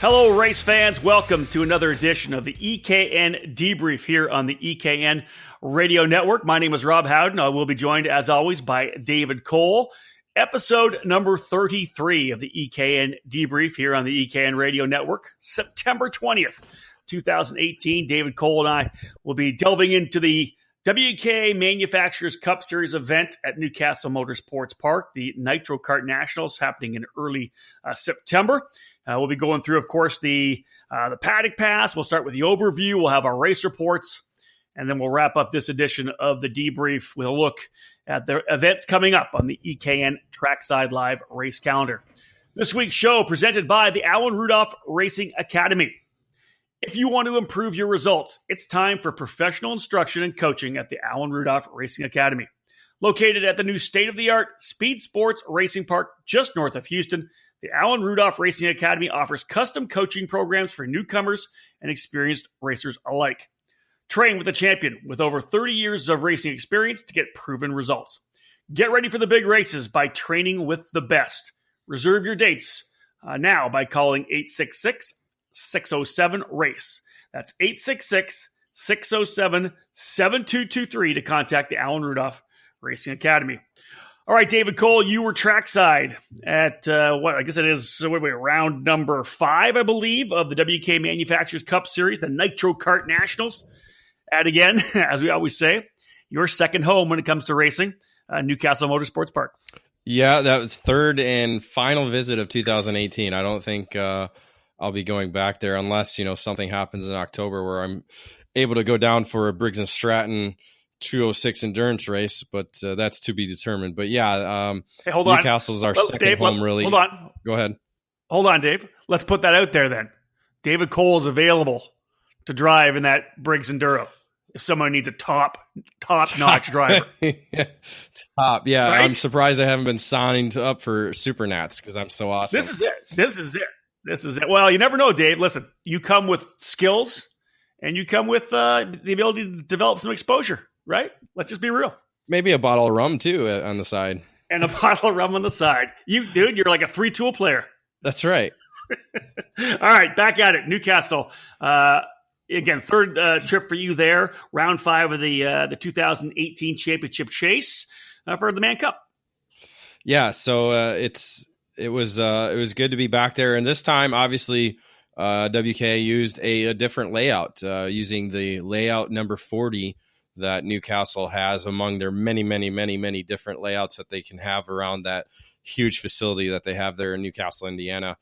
Hello, race fans. Welcome to another edition of the EKN Debrief here on the EKN Radio Network. My name is Rob Howden. I will be joined, as always, by David Cole. Episode number 33 of the EKN Debrief here on the EKN Radio Network. September 20th, 2018. David Cole and I will be delving into the WK Manufacturers Cup Series event at Newcastle Motorsports Park, the Nitro Kart Nationals happening in early September. We'll be going through, of course, the paddock pass. We'll start with the overview. We'll have our race reports, and then we'll wrap up this edition of the debrief with a look at the events coming up on the EKN Trackside Live race calendar. This week's show presented by the Alan Rudolph Racing Academy. If you want to improve your results, it's time for professional instruction and coaching at the Alan Rudolph Racing Academy. Located at the new state-of-the-art Speed Sports Racing Park just north of Houston, the Alan Rudolph Racing Academy offers custom coaching programs for newcomers and experienced racers alike. Train with a champion with over 30 years of racing experience to get proven results. Get ready for the big races by training with the best. Reserve your dates now by calling 866-607-RACE. That's 866-607-7223 to contact the Alan Rudolph Racing Academy. All right, David Cole, you were trackside at round number 5, I believe, of the WK Manufacturers Cup Series, the Nitro Kart Nationals. And again, as we always say, your second home when it comes to racing, Newcastle Motorsports Park. Yeah, that was third and final visit of 2018. I don't think I'll be going back there unless, something happens in October where I'm able to go down for a Briggs & Stratton 206 endurance race, but that's to be determined. But yeah, hey, hold Newcastle's on. our second Dave, home, really. Hold on. Go ahead. Hold on, Dave. Let's put that out there then. David Cole is available to drive in that Briggs Enduro if someone needs a top-notch driver. Top, yeah. Right? I'm surprised I haven't been signed up for Super Nats because I'm so awesome. This is it. Well, you never know, Dave. Listen, you come with skills and you come with the ability to develop some exposure. Right? Let's just be real. Maybe a bottle of rum, too, on the side. And a bottle of rum on the side. You're like a 3-tool player. That's right. All right, back at it. Newcastle. Again, third trip for you there. Round 5 of the 2018 championship chase for the Man Cup. Yeah, so it was good to be back there. And this time, obviously, WK used a different layout, using the layout number 40 that Newcastle has among their many, many, many, many different layouts that they can have around that huge facility that they have there in Newcastle, Indiana.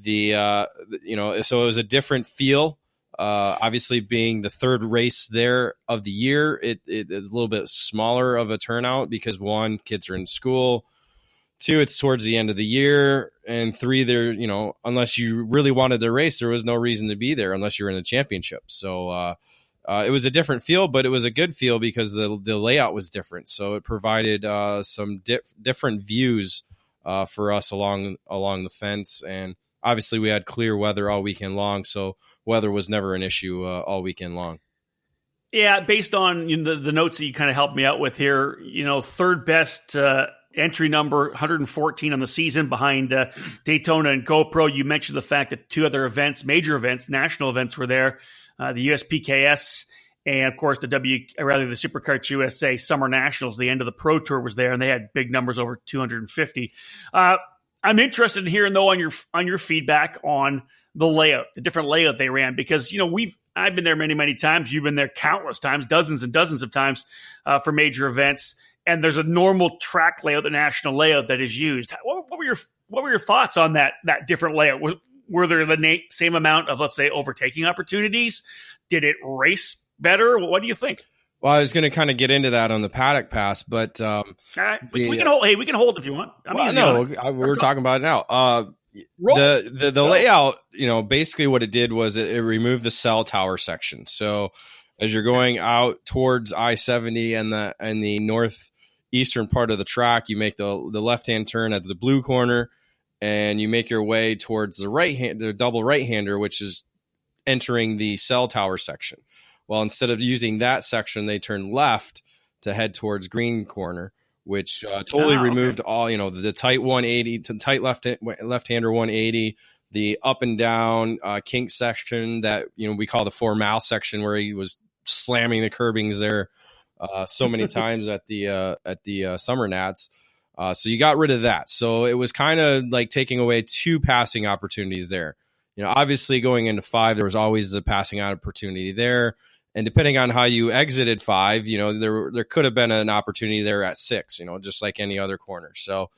So it was a different feel. Obviously, being the third race there of the year, it a little bit smaller of a turnout because 1, kids are in school. 2, it's towards the end of the year, and 3, there, unless you really wanted to race, there was no reason to be there unless you're in the championship. So, it was a different feel, but it was a good feel because the layout was different. So it provided some different views for us along the fence. And obviously we had clear weather all weekend long. So weather was never an issue all weekend long. Yeah, based on the notes that you kind of helped me out with here, third best entry number, 114 on the season behind Daytona and GoPro. You mentioned the fact that 2 other events, major events, national events were there. The USPKS and, of course, the Superkarts USA Summer Nationals. The end of the Pro Tour was there, and they had big numbers over 250. I'm interested in hearing, though, on your feedback on the layout, the different layout they ran, because I've been there many, many times. You've been there countless times, dozens and dozens of times for major events, and there's a normal track layout, the national layout that is used. What were your thoughts on that different layout? Were there the same amount of, let's say, overtaking opportunities? Did it race better? What do you think? Well, I was going to kind of get into that on the paddock pass, but all right. We can hold. Hey, we can hold if you want. We're talking about it now. The layout, basically what it did was it removed the cell tower section. So as you're going out towards I-70 and the northeastern part of the track, you make the left-hand turn at the blue corner, and you make your way towards the double right-hander, which is entering the cell tower section. Well, instead of using that section, they turned left to head towards green corner, which totally removed all, the tight 180, to tight left-hander 180, the up and down kink section that we call the 4-mile section, where he was slamming the curbings there so many times at the summer nats. So you got rid of that. So it was kind of like taking away 2 passing opportunities there. Obviously going into 5, there was always the passing opportunity there. And depending on how you exited 5, there could have been an opportunity there at 6, just like any other corner. So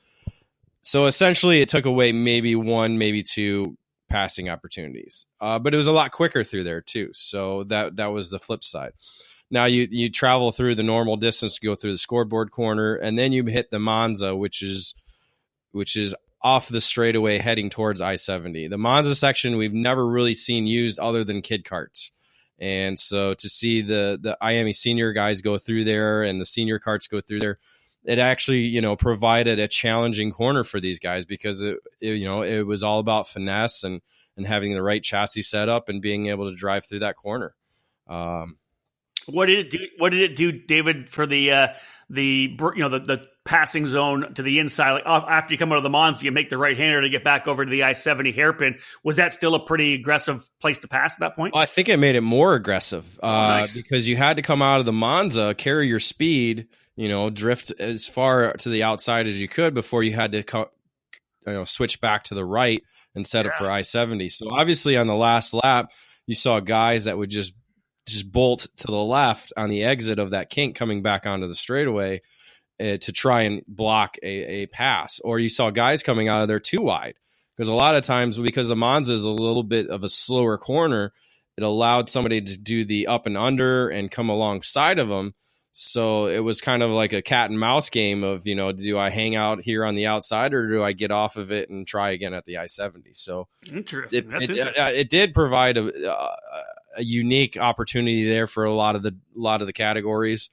essentially it took away maybe 1, maybe 2 passing opportunities. But it was a lot quicker through there too. So that was the flip side. Now you travel through the normal distance to go through the scoreboard corner, and then you hit the Monza, which is off the straightaway heading towards I-70. The Monza section we've never really seen used other than kid carts. And so to see the IAME senior guys go through there and the senior carts go through there, it actually, provided a challenging corner for these guys, because it was all about finesse and having the right chassis set up and being able to drive through that corner. What did it do? What did it do, David, for the passing zone to the inside? Like after you come out of the Monza, you make the right hander to get back over to the I-70 hairpin. Was that still a pretty aggressive place to pass at that point? I think it made it more aggressive nice. Because you had to come out of the Monza, carry your speed, drift as far to the outside as you could before you had to switch back to the right and set up for I-70. So obviously on the last lap, you saw guys that would just bolt to the left on the exit of that kink coming back onto the straightaway to try and block a pass. Or you saw guys coming out of there too wide, because a lot of times, because the Monza is a little bit of a slower corner, it allowed somebody to do the up and under and come alongside of them. So it was kind of like a cat and mouse game of, do I hang out here on the outside, or do I get off of it and try again at the I-70? So interesting. It did provide a unique opportunity there for a lot of the categories.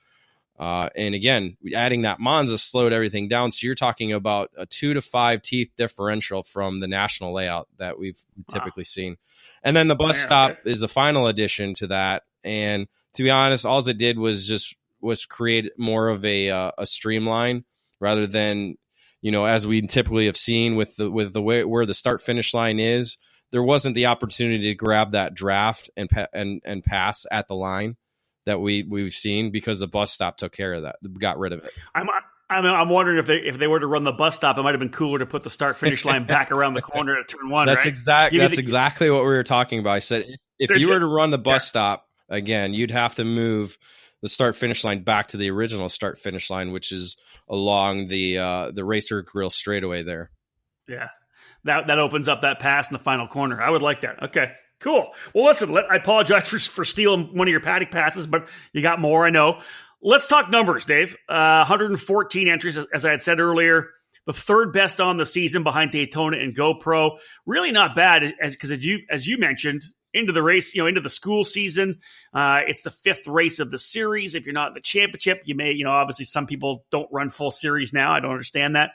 And again, adding that Monza slowed everything down. So you're talking about a 2 to 5 teeth differential from the national layout that we've typically seen. And then the bus stop is the final addition to that. And to be honest, all it did was create more of a streamline, rather than, as we typically have seen with the way where the start finish line is. There wasn't the opportunity to grab that draft and pass at the line that we've seen, because the bus stop took care of that, got rid of it. I'm wondering if they were to run the bus stop, it might have been cooler to put the start finish line back around the corner at turn 1. That's right? Exactly what we were talking about. I said if you were to run the bus stop again, you'd have to move the start finish line back to the original start finish line, which is along the Racer Grill straightaway there. Yeah. That opens up that pass in the final corner. I would like that. Okay, cool. Well, listen, I apologize for stealing one of your paddock passes, but you got more, I know. Let's talk numbers, Dave. 114 entries, as I had said earlier, the 3rd best on the season behind Daytona and GoPro. Really not bad, because as you mentioned, into the race, into the school season, it's the 5th race of the series. If you're not in the championship, you may, obviously some people don't run full series now. I don't understand that.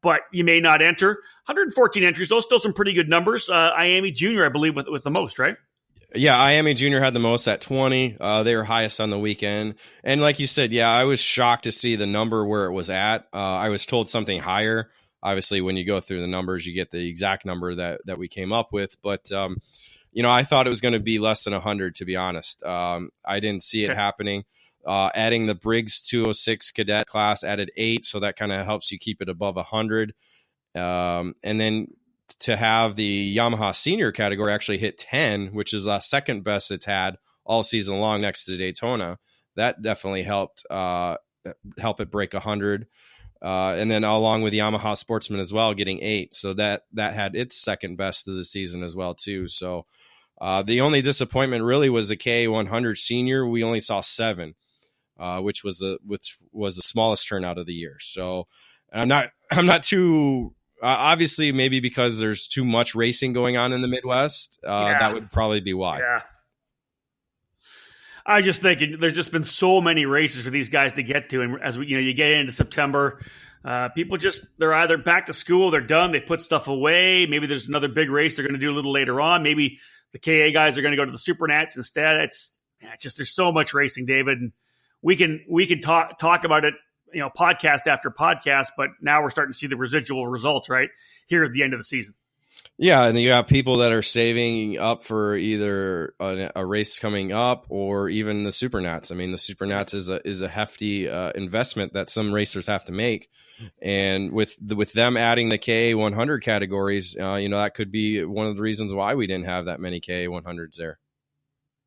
But you may not enter. 114 entries, those still some pretty good numbers. IAME Junior, I believe, with the most, right? Yeah, IAME Junior had the most at 20. They were highest on the weekend. And like you said, I was shocked to see the number where it was at. I was told something higher. Obviously, when you go through the numbers, you get the exact number that we came up with. But, I thought it was going to be less than 100, to be honest. I didn't see it happening. Adding the Briggs 206 cadet class added 8, so that kind of helps you keep it above 100. And then to have the Yamaha senior category actually hit 10, which is the 2nd best it's had all season long next to Daytona, that definitely helped help it break 100. And then along with Yamaha Sportsman as well, getting 8, so that had its 2nd best of the season as well too. So the only disappointment really was the KA100 senior. We only saw 7. Which was the smallest turnout of the year. So I'm not too obviously, maybe because there's too much racing going on in the Midwest. That would probably be why. Yeah. I just think there's just been so many races for these guys to get to, and as you get into September, people they're either back to school, they're done, they put stuff away. Maybe there's another big race they're going to do a little later on. Maybe the KA guys are going to go to the Super Nats instead. It's just there's so much racing, David, and we can talk about it, podcast after podcast, but now we're starting to see the residual results right here at the end of the season. Yeah, and you have people that are saving up for either a race coming up or even the Supernats. I mean, the Supernats is a hefty investment that some racers have to make, and with them adding the KA 100 categories, that could be one of the reasons why we didn't have that many KA 100s there.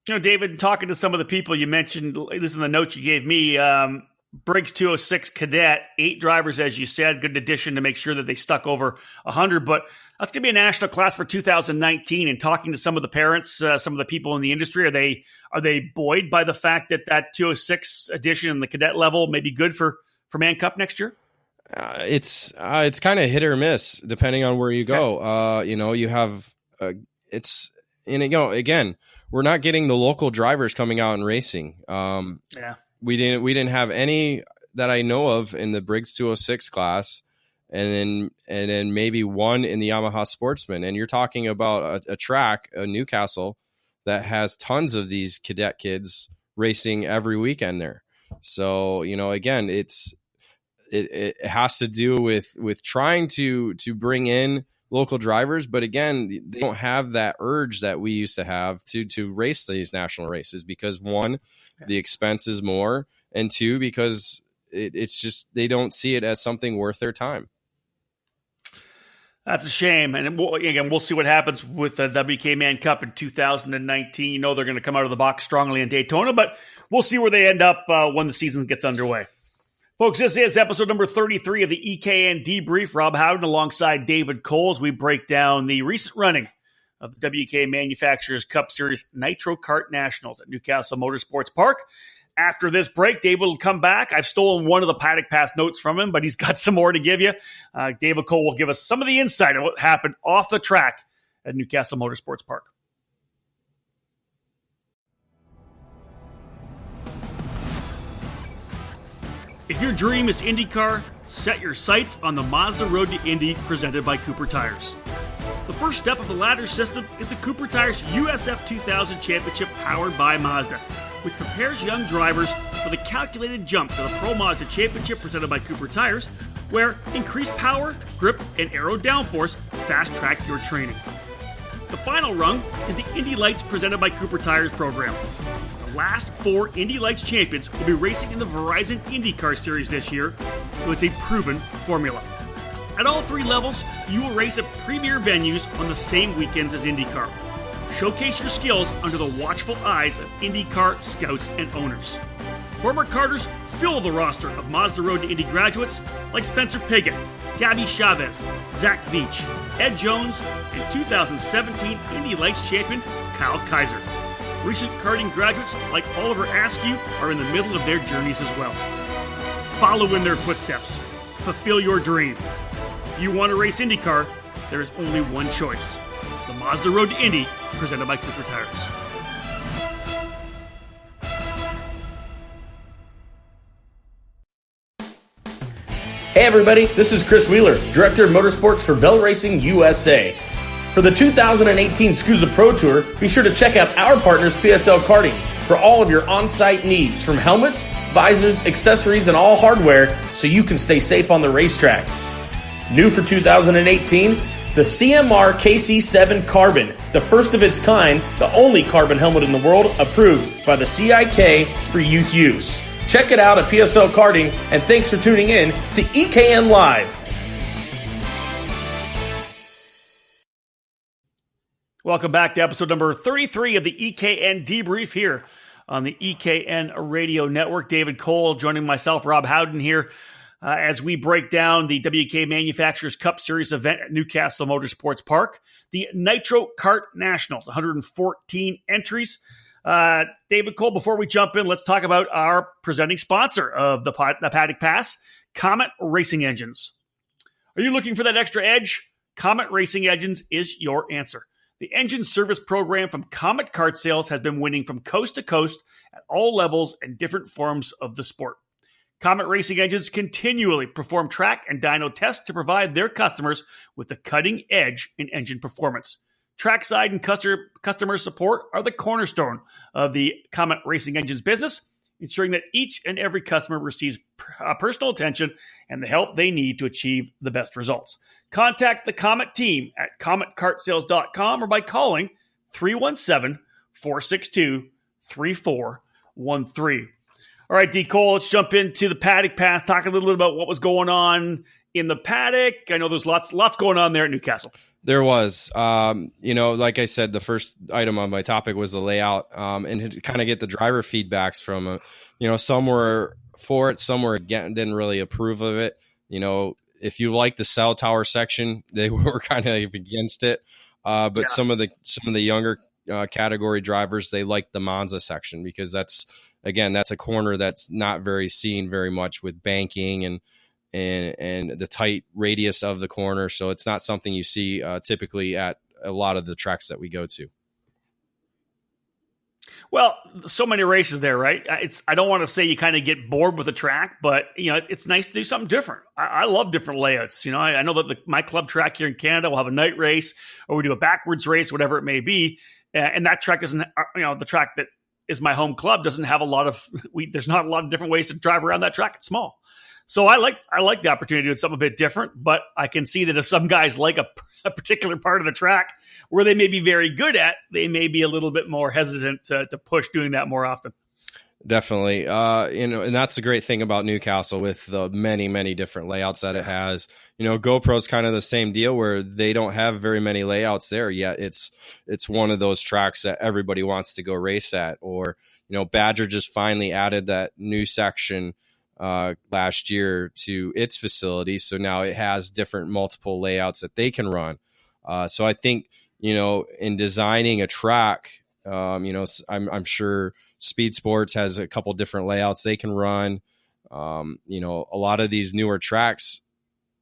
David, talking to some of the people you mentioned, at least in the notes you gave me, Briggs 206 Cadet, 8 drivers, as you said, good addition to make sure that they stuck over 100. But that's going to be a national class for 2019. And talking to some of the parents, some of the people in the industry, are they buoyed by the fact that 206 edition and the cadet level may be good for Man Cup next year? It's kind of hit or miss depending on where you go. You have again, we're not getting the local drivers coming out and racing. We didn't have any that I know of in the Briggs 206 class, and then maybe one in the Yamaha Sportsman. And you're talking about a track, Newcastle, that has tons of these cadet kids racing every weekend there. So again, it has to do with trying to bring in local drivers, but again, they don't have that urge that we used to have to race these national races because one, the expense is more, and two, because it's just they don't see it as something worth their time. That's a shame. And we'll see what happens with the WK Man Cup in 2019. They're going to come out of the box strongly in Daytona, but we'll see where they end up when the season gets underway. Folks, this is episode number 33 of the EKN Debrief. Rob Howden alongside David Cole as we break down the recent running of the WK Manufacturers Cup Series Nitro Kart Nationals at Newcastle Motorsports Park. After this break, David will come back. I've stolen one of the Paddock Pass notes from him, but he's got some more to give you. David Cole will give us some of the insight of what happened off the track at Newcastle Motorsports Park. If your dream is IndyCar, set your sights on the Mazda Road to Indy presented by Cooper Tires. The first step of the ladder system is the Cooper Tires USF 2000 Championship powered by Mazda, which prepares young drivers for the calculated jump to the Pro Mazda Championship presented by Cooper Tires, where increased power, grip, and aero downforce fast-track your training. The final rung is the Indy Lights presented by Cooper Tires program. The last 4 Indy Lights champions will be racing in the Verizon IndyCar Series this year, so it's a proven formula. At all 3 levels, you will race at premier venues on the same weekends as IndyCar. Showcase your skills under the watchful eyes of IndyCar scouts and owners. Former karters fill the roster of Mazda Road to Indy graduates like Spencer Piggott, Gabby Chavez, Zach Veach, Ed Jones, and 2017 Indy Lights champion Kyle Kaiser. Recent karting graduates like Oliver Askew are in the middle of their journeys as well. Follow in their footsteps. Fulfill your dream. If you want to race IndyCar, there is only one choice. The Mazda Road to Indy, presented by Cooper Tires. Hey everybody, this is Chris Wheeler, Director of Motorsports for Bell Racing USA. For the 2018 SCUSA Pro Tour, be sure to check out our partners PSL Karting for all of your on-site needs, from helmets, visors, accessories, and all hardware, so you can stay safe on the racetrack. New for 2018, the CMR KC7 Carbon, the first of its kind, the only carbon helmet in the world approved by the CIK for youth use. Check it out at PSL Karting, and thanks for tuning in to EKN Live. Welcome back to episode number 33 of the EKN Debrief here on the EKN Radio Network. David Cole joining myself, Rob Howden, here as we break down the WK Manufacturers Cup Series event at Newcastle Motorsports Park, the Nitro Kart Nationals, 114 entries. David Cole, before we jump in, let's talk about our presenting sponsor of the Paddock Pass, Comet Racing Engines. Are you looking for that extra edge? Comet Racing Engines is your answer. The engine service program from Comet Kart Sales has been winning from coast to coast at all levels and different forms of the sport. Comet Racing Engines continually perform track and dyno tests to provide their customers with the cutting edge in engine performance. Trackside and customer support are the cornerstone of the Comet Racing Engines business, ensuring that each and every customer receives personal attention and the help they need to achieve the best results. Contact the Comet team at cometcartsales.com or by calling 317-462-3413. All right, D. Cole, let's jump into the paddock pass, talk a little bit about what was going on in the paddock. I know there's lots going on there at Newcastle. There was, like I said, the first item on my topic was the layout, and to kind of get the driver feedbacks from, some were for it, some were didn't really approve of it. If you like the cell tower section, they were kind of against it. But some of the younger category drivers, they like the Monza section because that's a corner that's not very seen very much with banking and the tight radius of the corner. So it's not something you see typically at a lot of the tracks that we go to. Well, so many races there, right? I don't want to say you kind of get bored with the track, but it's nice to do something different. I love different layouts. I know that my club track here in Canada will have a night race, or we do a backwards race, whatever it may be. And that track isn't, the track that is my home club doesn't have there's not a lot of different ways to drive around that track. It's small. So I like the opportunity to do something a bit different, but I can see that if some guys like a particular part of the track where they may be very good at, they may be a little bit more hesitant to push doing that more often. Definitely. And that's the great thing about Newcastle with the many, many different layouts that it has. GoPro's kind of the same deal where they don't have very many layouts there yet. It's one of those tracks that everybody wants to go race at. Or, Badger just finally added that new section last year to its facility. So now it has different multiple layouts that they can run. So I think, in designing a track, I'm sure Speed Sports has a couple different layouts they can run. A lot of these newer tracks,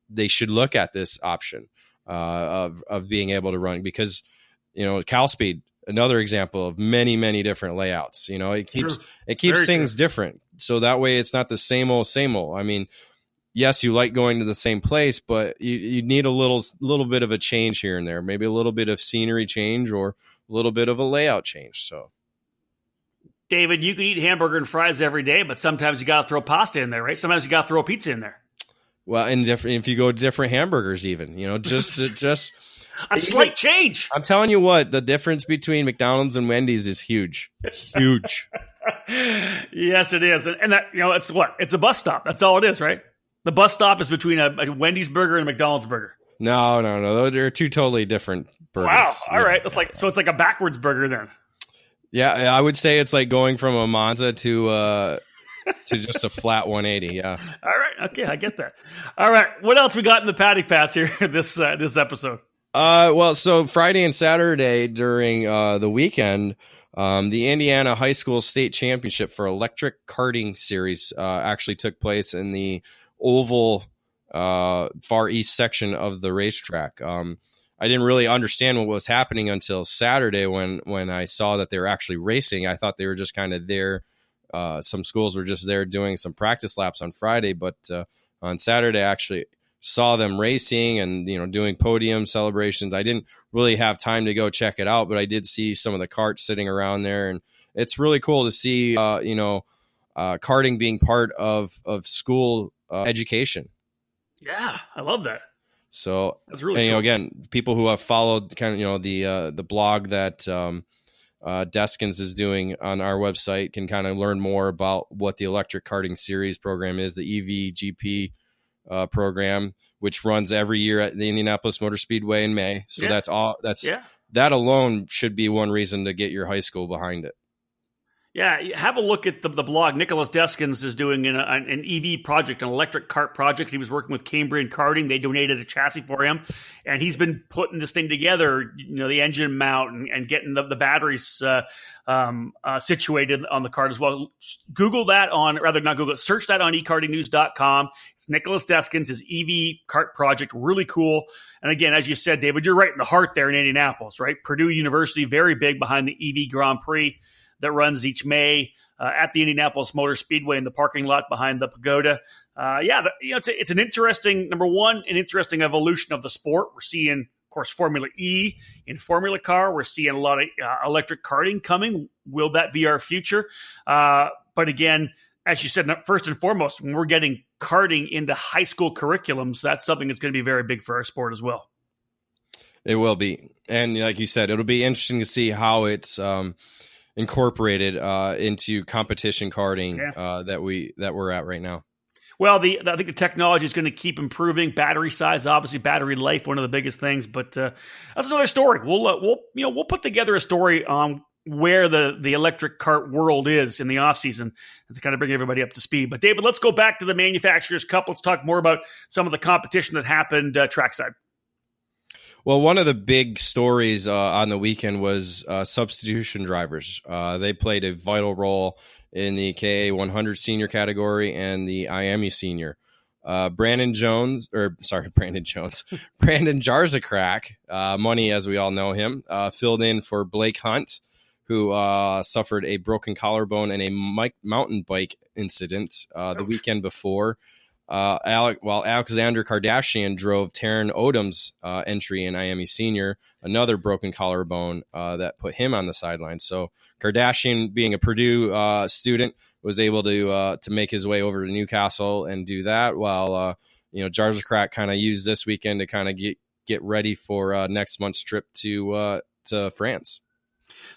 they should look at this option of being able to run because, Cal Speed, another example of many, many different layouts. It keeps things different. So that way it's not the same old. I mean, yes, you like going to the same place, but you need a little bit of a change here and there, maybe a little bit of scenery change or a little bit of a layout change. So, David, you can eat hamburger and fries every day, but sometimes you got to throw pasta in there, right? Sometimes you got to throw pizza in there. Well, and if you go to different hamburgers, even just a slight change. I'm telling you what, the difference between McDonald's and Wendy's is huge, huge. Yes, it is, and that it's what? It's a bus stop. That's all it is, right? The bus stop is between a Wendy's burger and a McDonald's burger. No. They're two totally different burgers. Wow. All right. It's like a backwards burger then. Yeah, I would say it's like going from a Monza to just a flat 180. Yeah. All right. Okay, I get that. All right. What else we got in the paddock pass here this episode? So Friday and Saturday during the weekend, the Indiana High School State Championship for Electric Karting Series actually took place in the oval far east section of the racetrack. I didn't really understand what was happening until Saturday when I saw that they were actually racing. I thought they were just kind of there. Some schools were just there doing some practice laps on Friday, but on Saturday I actually saw them racing and doing podium celebrations. I didn't really have time to go check it out, but I did see some of the carts sitting around there, and it's really cool to see karting being part of school Yeah, education. I love that. So that's really cool. Again, people who have followed kind of the blog that Deskins is doing on our website can kind of learn more about what the Electric Karting Series program is, the EVGP program, which runs every year at the Indianapolis Motor Speedway in May. So that alone should be one reason to get your high school behind it. Yeah, have a look at the blog. Nicholas Deskins is doing an EV project, an electric kart project. He was working with Cambrian Karting. They donated a chassis for him, and he's been putting this thing together, the engine mount and getting the batteries situated on the kart as well. Search that on ekartingnews.com. It's Nicholas Deskins, his EV kart project, really cool. And again, as you said, David, you're right in the heart there in Indianapolis, right? Purdue University, very big behind the EV Grand Prix that runs each May at the Indianapolis Motor Speedway in the parking lot behind the pagoda. It's an interesting, number one, an interesting evolution of the sport. We're seeing, of course, Formula E in Formula Car. We're seeing a lot of electric karting coming. Will that be our future? But again, as you said, first and foremost, when we're getting karting into high school curriculums, that's something that's going to be very big for our sport as well. It will be. And like you said, it'll be interesting to see how it's incorporated into competition karting that we're at right now. Well, I think the technology is going to keep improving. Battery size, obviously, battery life, one of the biggest things. But that's another story. We'll put together a story on where the electric kart world is in the off season to kind of bring everybody up to speed. But David, let's go back to the Manufacturers Cup. Let's talk more about some of the competition that happened trackside. Well, one of the big stories on the weekend was substitution drivers. They played a vital role in the KA 100 senior category and the IME senior. Brandon Jarzakrak, Money as we all know him, filled in for Blake Hunt, who suffered a broken collarbone in a mountain bike incident the weekend before. While Alexander Kardashian drove Taron Odom's entry in IME Senior, another broken collarbone that put him on the sidelines. So Kardashian, being a Purdue student, was able to make his way over to Newcastle and do that, while Jarzakrak kind of used this weekend to kind of get ready for next month's trip to France.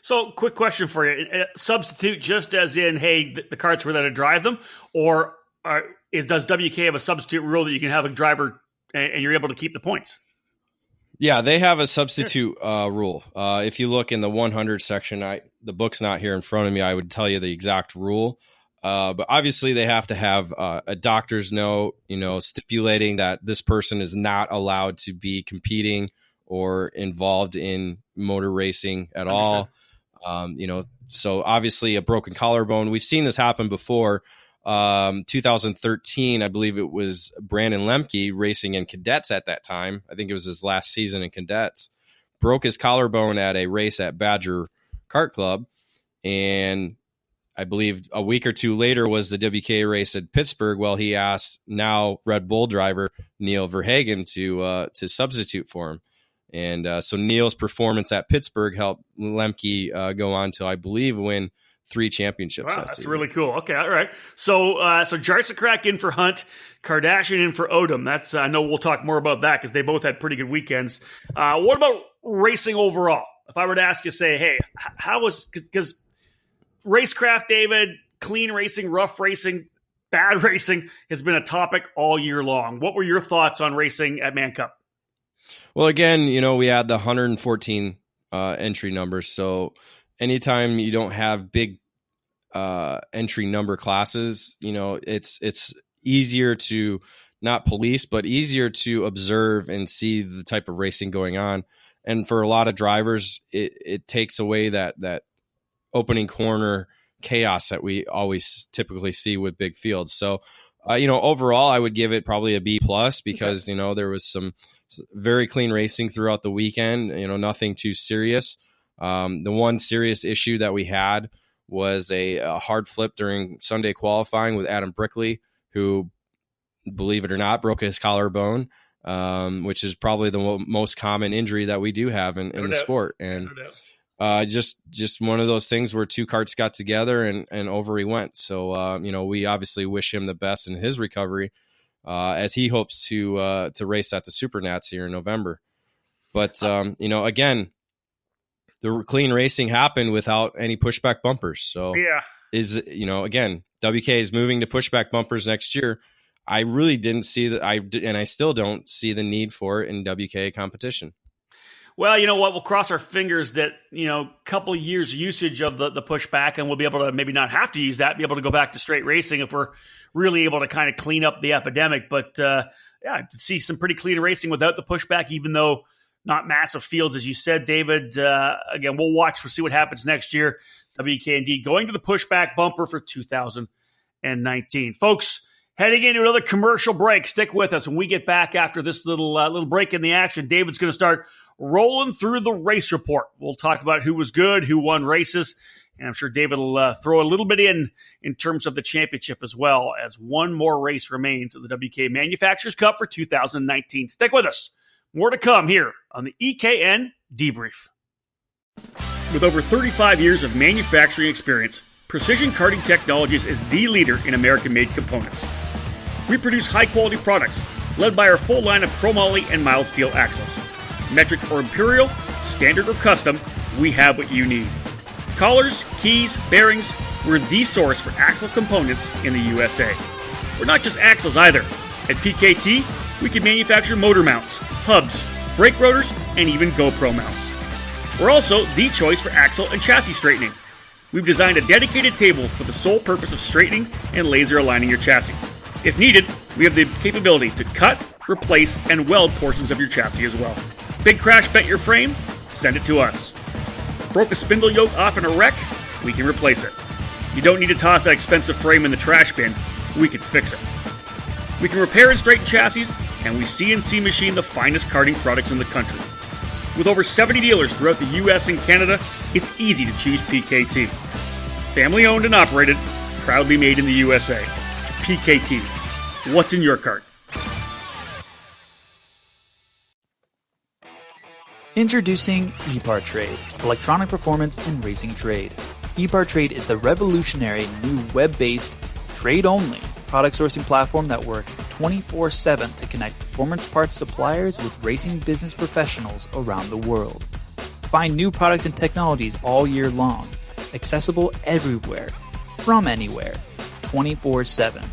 So, quick question for you: substitute just as in, hey, the karts were there to drive them, or does WK have a substitute rule that you can have a driver and you're able to keep the points? Yeah, they have a substitute rule. If you look in the 100 section, the book's not here in front of me, I would tell you the exact rule. But obviously they have to have a doctor's note, stipulating that this person is not allowed to be competing or involved in motor racing at all. So obviously a broken collarbone. We've seen this happen before. 2013, I believe it was Brandon Lemke racing in cadets at that time. I think it was his last season in cadets. Broke his collarbone at a race at Badger Kart Club. And I believe a week or two later was the WK race at Pittsburgh. Well, he asked now Red Bull driver Neil Verhagen to substitute for him. And so Neil's performance at Pittsburgh helped Lemke go on to, I believe, win 3 championships. Wow, that's really cool. Okay, all right. So Jarzakrak in for Hunt, Kardashian in for Odom. That's I know we'll talk more about that because they both had pretty good weekends. What about racing overall? If I were to ask you, say, hey, how was because racecraft, David, clean racing, rough racing, bad racing has been a topic all year long. What were your thoughts on racing at Man Cup? Well, again, we had the 114 entry numbers, so anytime you don't have big entry number classes, it's easier to not police, but easier to observe and see the type of racing going on. And for a lot of drivers, it takes away that opening corner chaos that we always typically see with big fields. So, overall, I would give it probably a B+ because, there was some very clean racing throughout the weekend, nothing too serious. The one serious issue that we had was a hard flip during Sunday qualifying with Adam Brickley, who, believe it or not, broke his collarbone, which is probably the most common injury that we do have in the sport. And just one of those things where 2 karts got together and over he went. So, we obviously wish him the best in his recovery as he hopes to race at the Super Nats here in November. But, again, the clean racing happened without any pushback bumpers. So again, WK is moving to pushback bumpers next year. I really didn't see that. And I still don't see the need for it in WK competition. Well, you know what? We'll cross our fingers that, couple years usage of the pushback, and we'll be able to maybe not have to use that, be able to go back to straight racing if we're really able to kind of clean up the epidemic. But to see some pretty clean racing without the pushback, even though not massive fields, as you said, David. Again, we'll watch. We'll see what happens next year. WKND going to the pushback bumper for 2019. Folks, heading into another commercial break. Stick with us. When we get back after this little break in the action, David's going to start rolling through the race report. We'll talk about who was good, who won races, and I'm sure David will throw a little bit in terms of the championship as well, as one more race remains of the WK Manufacturers Cup for 2019. Stick with us. More to come here on the EKN Debrief. With over 35 years of manufacturing experience, Precision Karting Technologies is the leader in American-made components. We produce high-quality products, led by our full line of chromoly and mild steel axles. Metric or imperial, standard or custom, we have what you need. Collars, keys, bearings, we're the source for axle components in the USA. We're not just axles either. At PKT, we can manufacture motor mounts, hubs, brake rotors, and even GoPro mounts. We're also the choice for axle and chassis straightening. We've designed a dedicated table for the sole purpose of straightening and laser aligning your chassis. If needed, we have the capability to cut, replace, and weld portions of your chassis as well. Big crash bent your frame? Send it to us. Broke a spindle yoke off in a wreck? We can replace it. You don't need to toss that expensive frame in the trash bin. We can fix it. We can repair and straighten chassis, and we CNC machine the finest karting products in the country. With over 70 dealers throughout the US and Canada, it's easy to choose PKT. Family owned and operated, proudly made in the USA. PKT. What's in your cart? Introducing ePartrade, electronic performance and racing trade. ePartrade is the revolutionary new web-based, trade-only product sourcing platform that works 24/7 to connect performance parts suppliers with racing business professionals around the world. Find new products and technologies all year long, accessible everywhere, from anywhere, 24/7.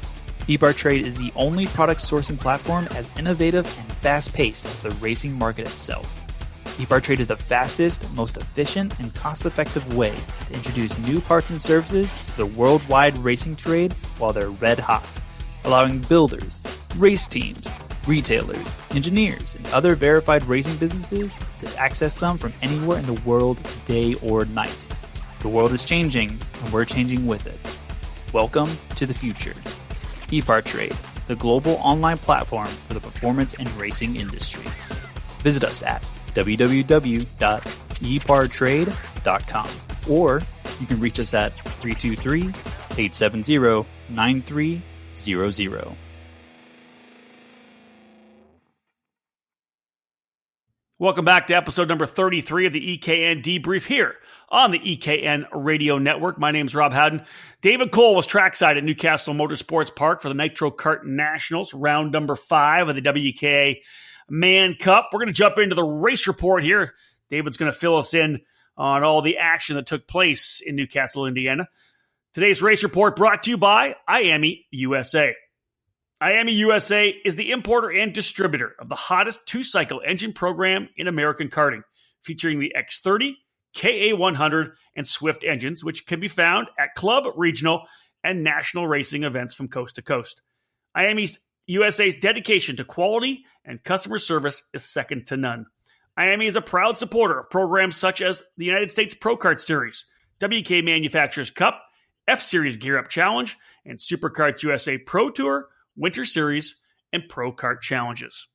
ePartrade is the only product sourcing platform as innovative and fast-paced as the racing market itself. ePartrade is the fastest, most efficient, and cost-effective way to introduce new parts and services to the worldwide racing trade while they're red hot, allowing builders, race teams, retailers, engineers, and other verified racing businesses to access them from anywhere in the world, day or night. The world is changing, and we're changing with it. Welcome to the future. ePartrade, the global online platform for the performance and racing industry. Visit us at www.epartrade.com, or you can reach us at 323-870-9300. Welcome back to episode number 33 of the EKN Debrief here on the EKN Radio Network. My name is Rob Howden. David Cole was trackside at Newcastle Motorsports Park for the Nitro Kart Nationals, round number 5 of the WKA Man Cup. We're going to jump into the race report here. David's going to fill us in on all the action that took place in Newcastle, Indiana. Today's race report brought to you by IAME USA. IAME USA is the importer and distributor of the hottest two-cycle engine program in American karting, featuring the X30, KA100, and Swift engines, which can be found at club, regional, and national racing events from coast to coast. IAME USA's dedication to quality and customer service is second to none. IAME is a proud supporter of programs such as the United States Pro Kart Series, WK Manufacturers Cup, F-Series Gear Up Challenge, and SuperKarts USA Pro Tour, Winter Series, and Pro Kart Challenges.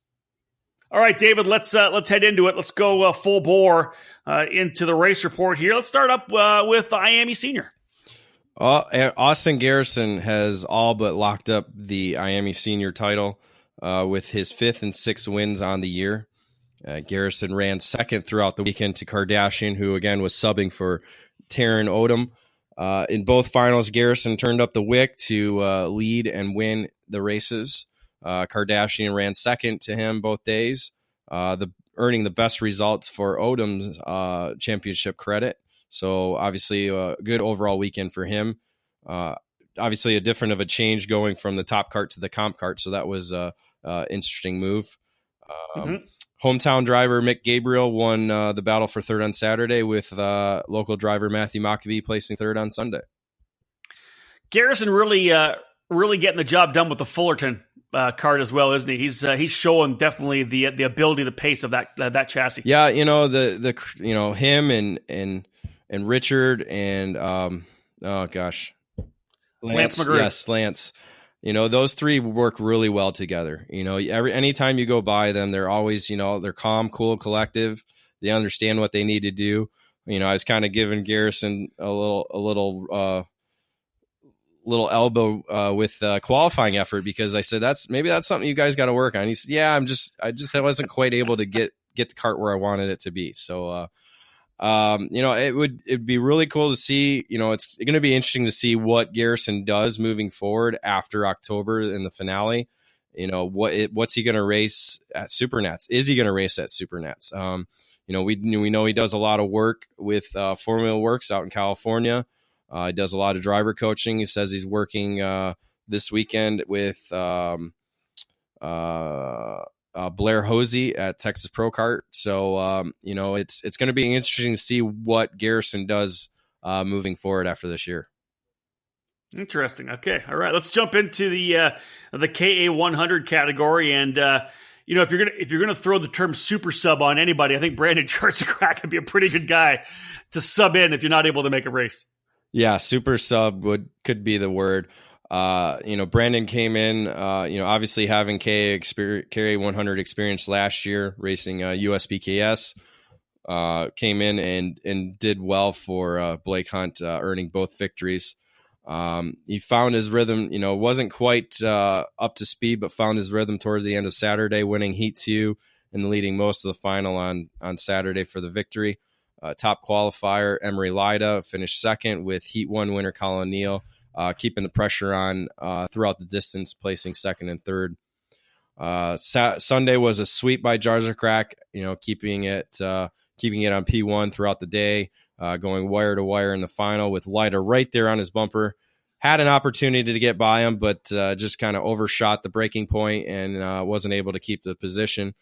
All right, David, let's head into it. Let's go full bore into the race report here. Let's start up with IAME Senior. Austin Garrison has all but locked up the IAME Senior title with his 5th and 6th wins on the year. Garrison ran second throughout the weekend to Kardashian, who again was subbing for Taryn Odom. In both finals, Garrison turned up the wick to lead and win the races. Kardashian ran second to him both days, earning the best results for Odom's championship credit. So obviously a good overall weekend for him. Obviously a different of a change going from the top cart to the comp cart. So that was a interesting move. Hometown driver Mick Gabriel won the battle for third on Saturday, with local driver Matthew Maccabee placing third on Sunday. Garrison really getting the job done with the Fullerton cart as well, isn't he? He's showing definitely the ability, the pace of that chassis. Yeah, him and Richard and Lance McGrew. Yes, Lance. Those three work really well together. Anytime you go by them, they're always, they're calm, cool, collective. They understand what they need to do. I was kind of giving Garrison a little elbow with qualifying effort, because I said that's something you guys got to work on. He said, "Yeah, I wasn't quite able to get the cart where I wanted it to be." So It'd be really cool to see. It's going to be interesting to see what Garrison does moving forward after October in the finale. What's he going to race at Supernats? Is he going to race at Supernats? We know he does a lot of work with Formula Works out in California. He does a lot of driver coaching. He says he's working this weekend with Blair Hosey at Texas Pro Kart. So, it's going to be interesting to see what Garrison does moving forward after this year. Interesting. Okay. All right. Let's jump into the KA 100 category. And, if you're gonna throw the term super sub on anybody, I think Brandon Charzacrack could be a pretty good guy to sub in if you're not able to make a race. Yeah, super sub could be the word. Brandon came in, obviously having KA 100 experience last year, racing USBKS, came in and did well for Blake Hunt, earning both victories. He found his rhythm, wasn't quite up to speed, but found his rhythm towards the end of Saturday, winning Heat 2 and leading most of the final on Saturday for the victory. Top qualifier, Emery Lida, finished second with Heat 1 winner Colin Neal, keeping the pressure on throughout the distance, placing second and third. Sunday was a sweep by Jarzacrack, keeping it on P1 throughout the day, going wire to wire in the final with Lida right there on his bumper. Had an opportunity to get by him, but just kind of overshot the breaking point and wasn't able to keep the position.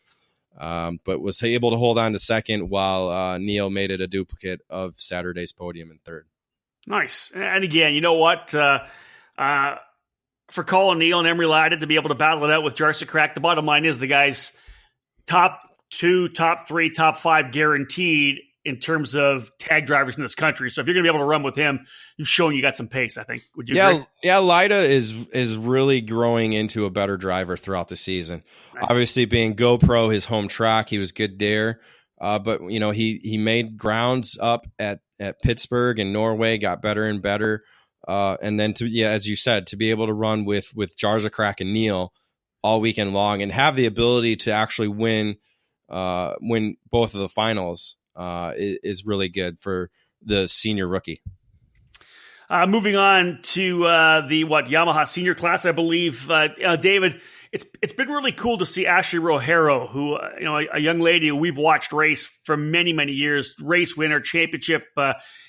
But was able to hold on to second while Neal made it a duplicate of Saturday's podium in third. Nice. And again, you know what? For Colin Neal and Emery Lida to be able to battle it out with Jarzacrack, the bottom line is the guy's top 2, top 3, top 5 guaranteed in terms of tag drivers in this country. So if you're going to be able to run with him, you've shown you got some pace, I think. Would you agree? Yeah, Lida is really growing into a better driver throughout the season. Nice. Obviously, being GoPro, his home track, he was good there. But he made grounds up at Pittsburgh and Norway, got better and better. And then as you said, to be able to run with Jarzacrack and Neal all weekend long and have the ability to actually win both of the finals is really good for the senior rookie. Moving on to the Yamaha senior class, I believe, David. It's been really cool to see Ashley Rojero, who a young lady who we've watched race for many years, race winner, championship,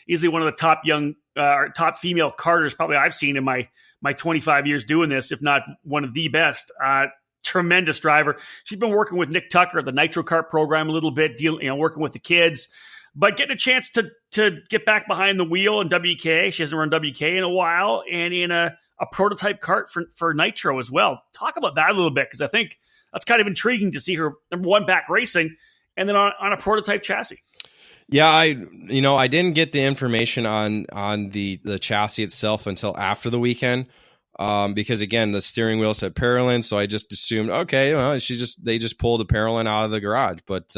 easily one of the top female karters probably I've seen in my 25 years doing this, if not one of the best. Tremendous driver. She's been working with Nick Tucker at the Nitro Kart program a little bit, working with the kids, but getting a chance to get back behind the wheel in WK. She hasn't run WK in a while, and in a prototype kart for Nitro as well. Talk about that a little bit, because I think that's kind of intriguing to see her, number one, back racing, and then on a prototype chassis. Yeah, I didn't get the information on the chassis itself until after the weekend. Because again, the steering wheel said Parolin, so I just assumed, okay, well, they just pulled a Parolin out of the garage. But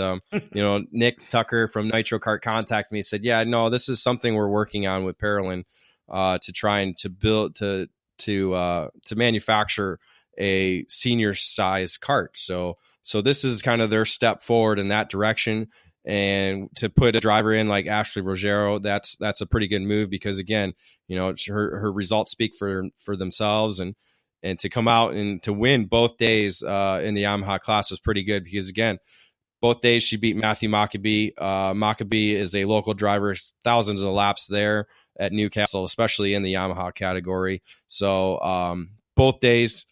Nick Tucker from Nitro Kart contacted me and said, yeah, no, this is something we're working on with Parolin to try and to build to manufacture a senior size kart. So this is kind of their step forward in that direction. And to put a driver in like Ashley Rogero, that's a pretty good move, because again, her results speak for themselves, and to come out and to win both days in the Yamaha class was pretty good, because again, both days she beat Matthew Maccabee. Maccabee is a local driver, thousands of laps there at Newcastle, especially in the Yamaha category. So both days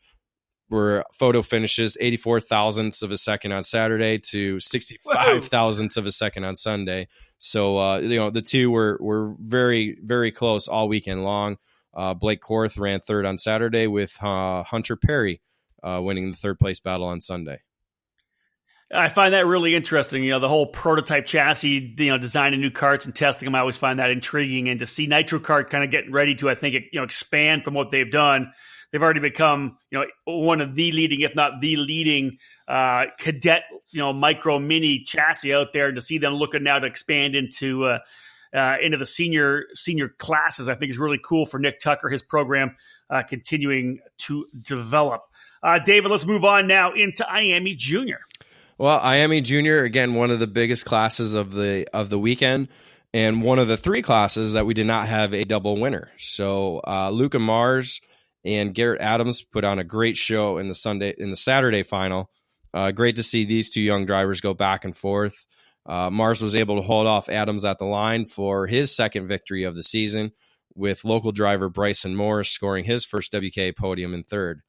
were photo finishes, 84 thousandths of a second on Saturday to 65 thousandths of a second on Sunday. So, the two were very, very close all weekend long. Blake Korth ran third on Saturday with Hunter Perry winning the third place battle on Sunday. I find that really interesting. The whole prototype chassis, designing new karts and testing them. I always find that intriguing, and to see Nitro Kart kind of getting ready to, I think, expand from what they've done. They've already become, one of the leading, if not the leading, cadet, micro mini chassis out there. And to see them looking now to expand into the senior classes, I think is really cool for Nick Tucker, his program continuing to develop. David, let's move on now into IAME Junior. Well, IME Junior, again, one of the biggest classes of the weekend, and one of the three classes that we did not have a double winner. So Luca Mars and Garrett Adams put on a great show in the Saturday final. Great to see these two young drivers go back and forth. Mars was able to hold off Adams at the line for his second victory of the season, with local driver Bryson Morris scoring his first WK podium in third.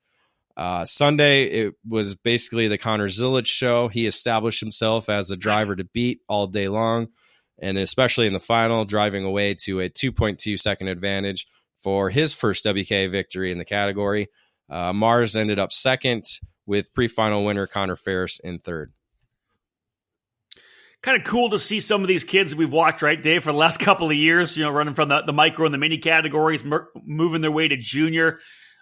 Sunday, it was basically the Connor Zilic show. He established himself as a driver to beat all day long, and especially in the final, driving away to a 2.2 second advantage for his first WK victory in the category. Mars ended up second, with pre-final winner Connor Ferris in third. Kind of cool to see some of these kids we've watched, right, Dave, for the last couple of years, running from the micro and the mini categories, moving their way to junior.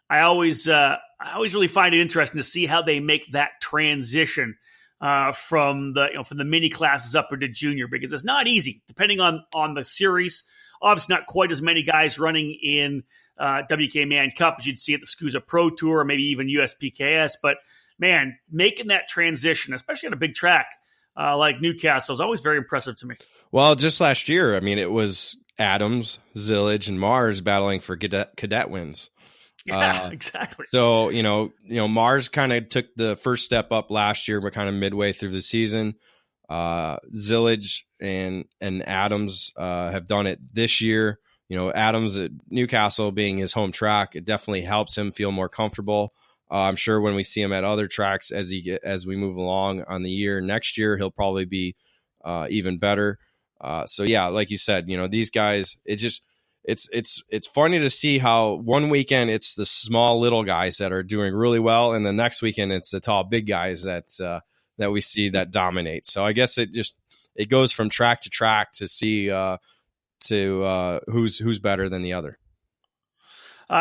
I always really find it interesting to see how they make that transition from the mini classes up into junior, because it's not easy, depending on the series. Obviously, not quite as many guys running in WK Man Cup as you'd see at the SCUSA Pro Tour or maybe even USPKS. But, man, making that transition, especially on a big track like Newcastle, is always very impressive to me. Well, just last year, I mean, it was Adams, Zillage, and Mars battling for cadet wins. Yeah, exactly. So, Mars kind of took the first step up last year, but kind of midway through the season. Zillage and Adams have done it this year. Adams at Newcastle being his home track, it definitely helps him feel more comfortable. I'm sure when we see him at other tracks as we move along on the year next year, he'll probably be even better. So yeah, like you said, these guys, it's funny to see how one weekend it's the small little guys that are doing really well, and the next weekend it's the tall big guys that we see that dominate. So I guess it goes from track to track to see who's better than the other.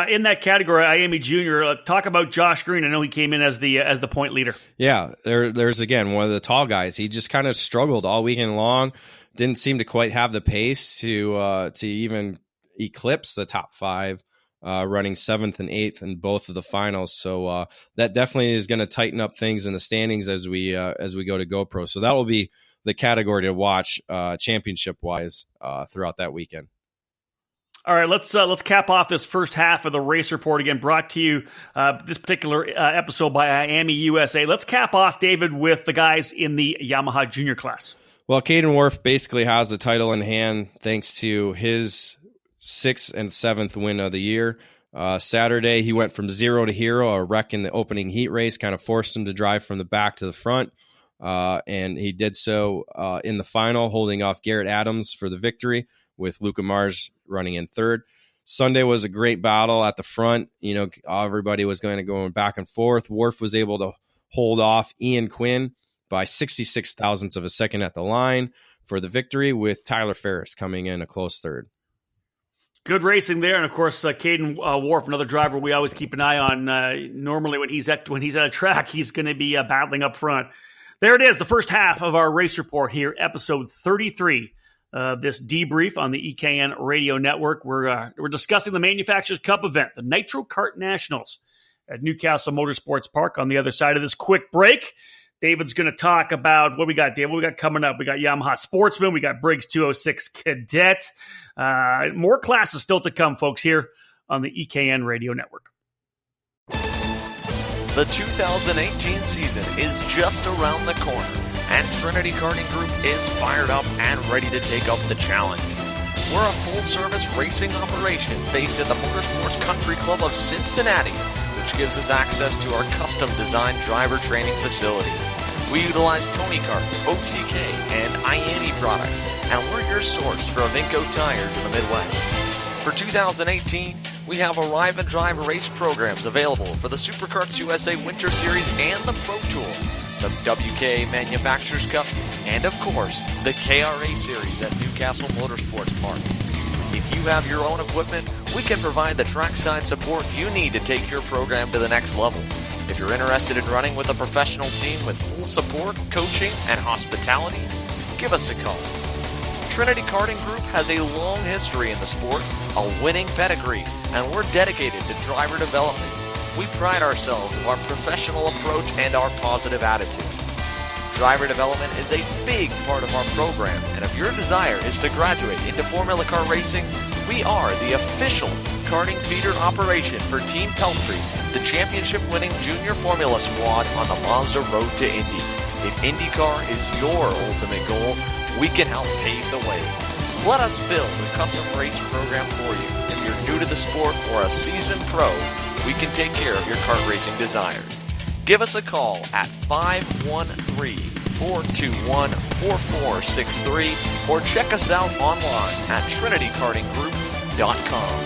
In that category, IME Junior, talk about Josh Green. I know he came in as the point leader. Yeah, there's again one of the tall guys. He just kind of struggled all weekend long. Didn't seem to quite have the pace to even eclipse the top five, running 7th and 8th in both of the finals. So that definitely is going to tighten up things in the standings as we go to GoPro. So that will be the category to watch championship wise throughout that weekend. All right, let's cap off this first half of the race report, again brought to you this particular episode by IAME USA. Let's cap off, David, with the guys in the Yamaha Junior class. Well, Caden Worf basically has the title in hand thanks to his 6th and 7th win of the year. Saturday, he went from 0 to hero. A wreck in the opening heat race kind of forced him to drive from the back to the front, and he did so in the final, holding off Garrett Adams for the victory, with Luca Mars running in third. Sunday was a great battle at the front. Everybody was going back and forth. Worf was able to hold off Ian Quinn by 66 thousandths of a second at the line for the victory, with Tyler Ferris coming in a close third. Good racing there, and of course, Caden Worf, another driver we always keep an eye on. Normally, when he's at a track, he's going to be battling up front. There it is, the first half of our race report here, episode 33. This debrief on the EKN Radio Network. We're discussing the Manufacturers Cup event, the Nitro Kart Nationals at Newcastle Motorsports Park. On the other side of this quick break, David's going to talk about what we got, Dave. What we got coming up? We got Yamaha Sportsman. We got Briggs 206 Cadet. More classes still to come, folks, here on the EKN Radio Network. The 2018 season is just around the corner, and Trinity Karting Group is fired up and ready to take up the challenge. We're a full-service racing operation based at the Motorsports Country Club of Cincinnati, which gives us access to our custom-designed driver training facility. We utilize Tony Kart, OTK, and IANI products, and we're your source for Avinco tires in the Midwest. For 2018, we have Arrive and Drive race programs available for the Superkarts USA Winter Series and the Pro Tour, the WK Manufacturers Cup, and of course, the KRA Series at Newcastle Motorsports Park. If you have your own equipment, we can provide the trackside support you need to take your program to the next level. If you're interested in running with a professional team with full support, coaching, and hospitality, give us a call. Trinity Karting Group has a long history in the sport, a winning pedigree, and we're dedicated to driver development. We pride ourselves on our professional approach and our positive attitude. Driver development is a big part of our program, and if your desire is to graduate into Formula Car racing, we are the official karting feeder operation for Team Pelfrey, the championship-winning junior Formula squad on the Mazda Road to Indy. If IndyCar is your ultimate goal, we can help pave the way. Let us build a custom race program for you. If you're new to the sport or a seasoned pro, we can take care of your kart racing desires. Give us a call at 513-421-4463 or check us out online at trinitykartinggroup.com.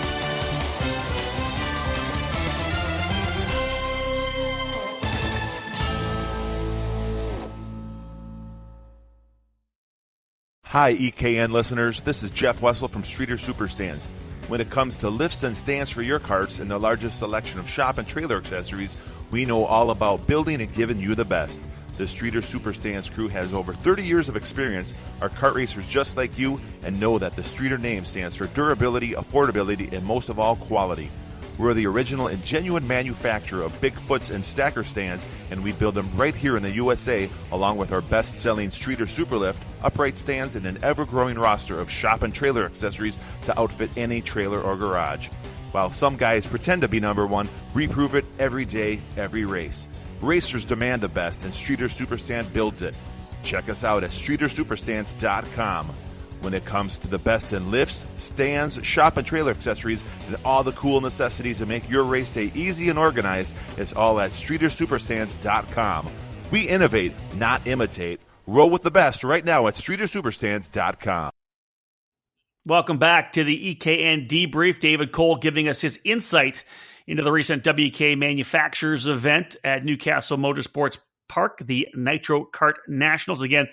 Hi, EKN listeners. This is Jeff Wessel from Streeter Superstands. When it comes to lifts and stands for your carts and the largest selection of shop and trailer accessories, we know all about building and giving you the best. The Streeter Superstands crew has over 30 years of experience, are kart racers just like you, and know that the Streeter name stands for durability, affordability, and most of all, quality. We're the original and genuine manufacturer of Bigfoots and stacker stands, and we build them right here in the USA, along with our best-selling Streeter Superlift, upright stands, and an ever-growing roster of shop and trailer accessories to outfit any trailer or garage. While some guys pretend to be number one, we prove it every day, every race. Racers demand the best, and Streeter Superstand builds it. Check us out at streetersuperstands.com. When it comes to the best in lifts, stands, shop and trailer accessories, and all the cool necessities to make your race day easy and organized, it's all at streetersuperstands.com. We innovate, not imitate. Roll with the best right now at streetersuperstands.com. Welcome back to the EKN Debrief. David Cole giving us his insight into the recent WK Manufacturers event at Newcastle Motorsports Park, the Nitro Kart Nationals. Again,